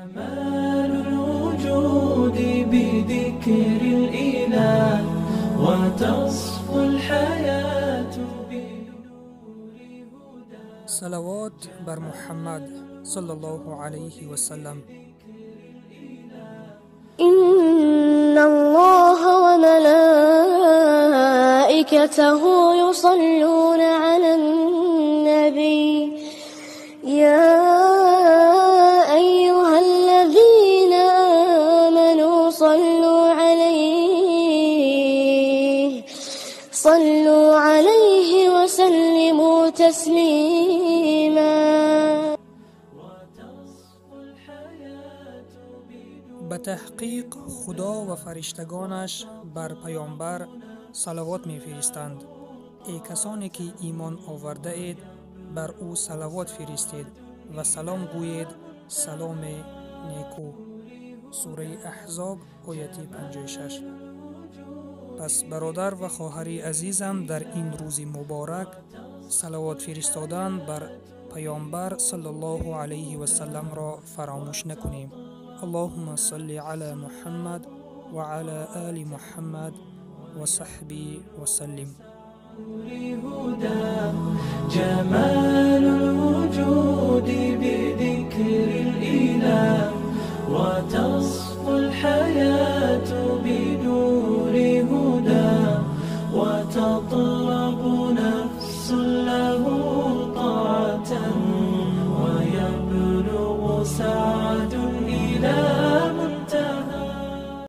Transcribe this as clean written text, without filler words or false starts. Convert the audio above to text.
كمال الوجود بذكر الإله وتصفو الحياة بنور هدى. صلوات بر محمد صلى الله عليه وسلم. إن الله وملائكته يصلون على النبي يا أيها الذين آمنوا صلوا عليه وسلموا تسليما. به تحقیق خدا و فرشتگانش بر پیامبر صلوات می فرستند. ای کسانی که ایمان آورده اید بر او صلوات فرستید و سلام گویید سلام نیکو. سوره احزاب آیه 56. پس برادر و خواهر عزیزم در این روز مبارک صلوات فرستادن بر پیامبر صلی الله علیه و سلم را فراموش نکنیم. اللهم صل علی محمد و علی آل محمد و صحبه و سلم. جمال